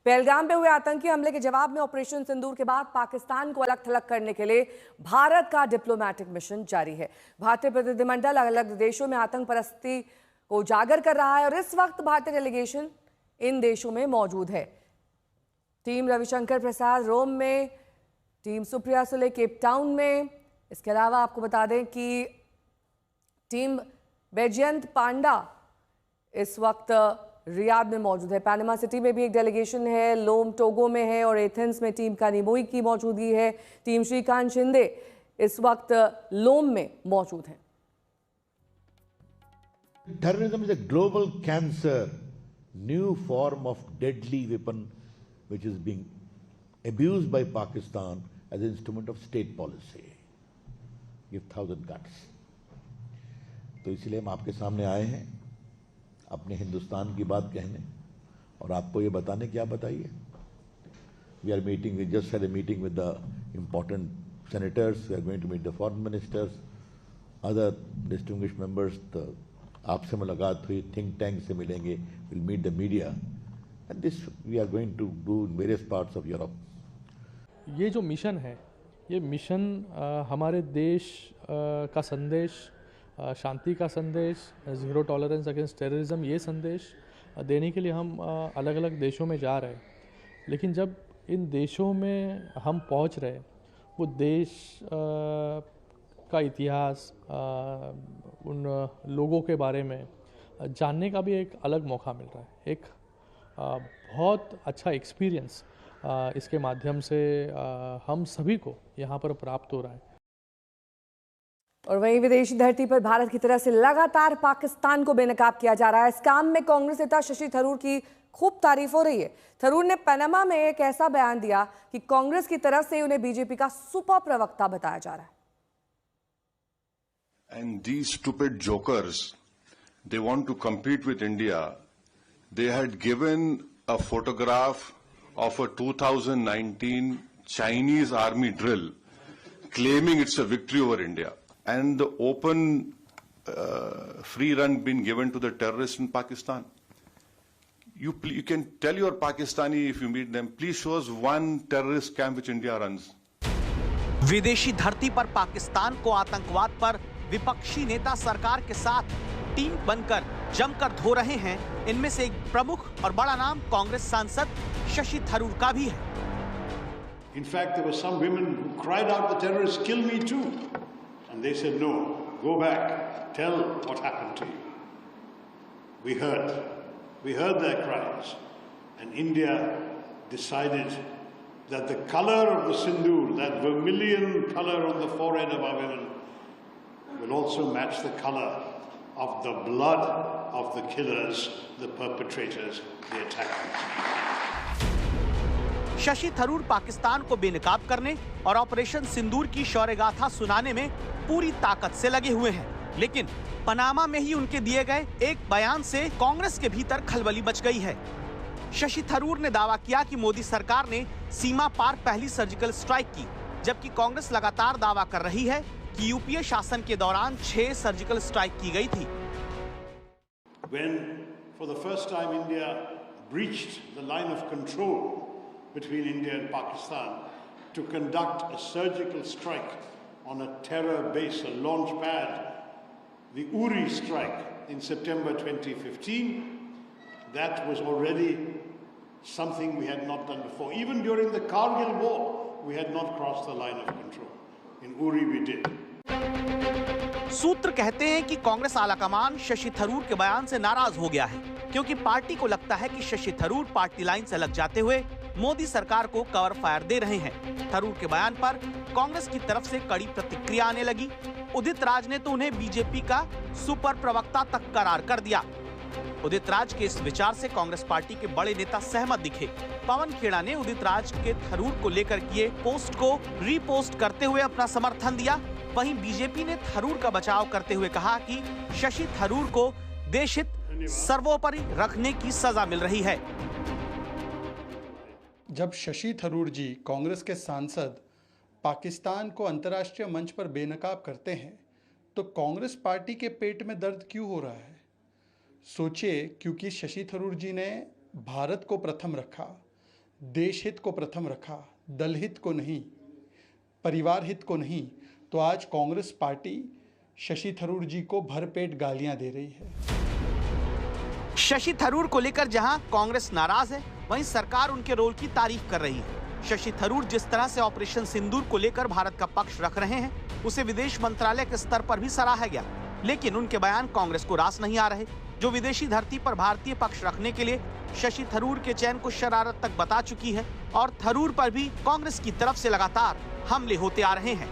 पहलगाम पे हुए आतंकी हमले के जवाब में ऑपरेशन सिंदूर के बाद पाकिस्तान को अलग थलग करने के लिए भारत का डिप्लोमैटिक मिशन जारी है। भारतीय प्रतिनिधिमंडल अलग अलग देशों में आतंक परस्ती को उजागर कर रहा है और इस वक्त भारतीय डेलीगेशन इन देशों में मौजूद है। टीम रविशंकर प्रसाद रोम में, team Supriya Sule Cape Town में। इसके अलावा आपको बता दें कि टीम बैजयंत पांडा इस वक्त रियाद में मौजूद है। पैनामा सिटी में भी एक डेलीगेशन है, लोम टोगो में है और एथेंस में टीम कानिमोई की मौजूदगी है। टीम श्रीकांत शिंदे इस वक्त लोम में मौजूद है। Terrorism is a global cancer, new form of deadly weapon which is being abused by Pakistan as an instrument of state policy. Give 1,000 cuts. तो इसलिए हम आपके सामने आए हैं अपने हिंदुस्तान की बात कहने और आपको ये बताने क्या बताइए। We are meeting, we just had a meeting with the important senators, we are going to meet the foreign ministers, other distinguished members, आपसे मुलाकात हुई, थिंक टैंक से मिलेंगे, we'll meet the media and this we are going to do in various parts of Europe. ये जो mission है, ये mission हमारे देश का संदेश, शांति का संदेश, ज़ीरो टॉलरेंस अगेंस्ट टेररिज्म, ये संदेश देने के लिए हम अलग अलग देशों में जा रहे हैं। लेकिन जब इन देशों में हम पहुंच रहे, वो देश का इतिहास, उन लोगों के बारे में जानने का भी एक अलग मौका मिल रहा है। एक बहुत अच्छा एक्सपीरियंस इसके माध्यम से हम सभी को यहाँ पर प्राप्त हो रहा है। और वहीं विदेशी धरती पर भारत की तरफ से लगातार पाकिस्तान को बेनकाब किया जा रहा है। इस काम में कांग्रेस नेता शशि थरूर की खूब तारीफ हो रही है। थरूर ने पनामा में एक ऐसा बयान दिया कि कांग्रेस की तरफ से उन्हें बीजेपी का सुपर प्रवक्ता बताया जा रहा है। And these stupid jokers, they want to compete with India. They had given a photograph of a 2019 Chinese army drill, claiming it's a victory over India. And the open free run been given to the terrorists in Pakistan. You can tell your Pakistani if you meet them, please show us one terrorist camp which India runs. विदेशी धरती पर पाकिस्तान को आतंकवाद पर विपक्षी नेता सरकार के साथ टीम बनकर जमकर धो रहे हैं। इनमें से एक प्रमुख और बड़ा नाम कांग्रेस सांसद शशि थरूर का भी है। In fact, there were some women who cried out, "The terrorists kill me too." And they said, "No, go back, tell what happened to you." We heard their cries, and India decided that the color of the sindoor, that vermilion color on the forehead of our women, will also match the color of the blood of the killers, the perpetrators, the attackers. Shashi Tharoor Pakistan को बेनकाब करने और operation सिंदूर की शौर्य गाथा सुनाने में पूरी ताकत से लगे हुए हैं। लेकिन पनामा में ही उनके दिए गए एक बयान से कांग्रेस के भीतर खलबली मच गई है। शशि थरूर ने दावा किया कि मोदी सरकार ने सीमा पार पहली सर्जिकल स्ट्राइक की, जबकि कांग्रेस लगातार दावा कर रही है कि यूपीए शासन के दौरान 6 सर्जिकल स्ट्राइक की गई थी। When for the first time India breached the line of control between India and Pakistan to conduct a surgical strike on a terror base, a launch pad, the Uri strike in September 2015, that was already something we had not done before. Even during the Kargil war, we had not crossed the line of control. In Uri we did. सूत्र कहते हैं कि कांग्रेस आलाकमान शशि थरूर के बयान से नाराज हो गया है, क्योंकि पार्टी को लगता है कि शशि थरूर पार्टी लाइन से अलग जाते हुए मोदी सरकार को कवर फायर दे रहे हैं। थरूर के बयान पर कांग्रेस की तरफ से कड़ी प्रतिक्रिया आने लगी। उदित राज ने तो उन्हें बीजेपी का सुपर प्रवक्ता तक करार कर दिया। उदित राज के इस विचार से कांग्रेस पार्टी के बड़े नेता सहमत दिखे। पवन खेड़ा ने उदित राज के थरूर को लेकर किए पोस्ट को रीपोस्ट करते हुए अपना समर्थन दिया। वहीं बीजेपी ने थरूर का बचाव करते हुए कहा कि शशि थरूर को देशहित सर्वोपरि रखने की सजा मिल रही है। जब शशि थरूर जी कांग्रेस के सांसद पाकिस्तान को अंतर्राष्ट्रीय मंच पर बेनकाब करते हैं, तो कांग्रेस पार्टी के पेट में दर्द क्यों हो रहा है? सोचिए, क्योंकि शशि थरूर जी ने भारत को प्रथम रखा, देश हित को प्रथम रखा, दल हित को नहीं, परिवार हित को नहीं, तो आज कांग्रेस पार्टी शशि थरूर जी को भरपेट गालियां दे रही है। शशि थरूर को लेकर जहां कांग्रेस नाराज है, वहीं सरकार उनके रोल की तारीफ कर रही है। शशि थरूर जिस तरह से ऑपरेशन सिंदूर को लेकर भारत का पक्ष रख रहे हैं, उसे विदेश मंत्रालय के स्तर पर भी सराहा गया। लेकिन उनके बयान कांग्रेस को रास नहीं आ रहे, जो विदेशी धरती पर भारतीय पक्ष रखने के लिए शशि थरूर के चयन को शरारत तक बता चुकी है। और थरूर पर भी कांग्रेस की तरफ से लगातार हमले होते आ रहे हैं।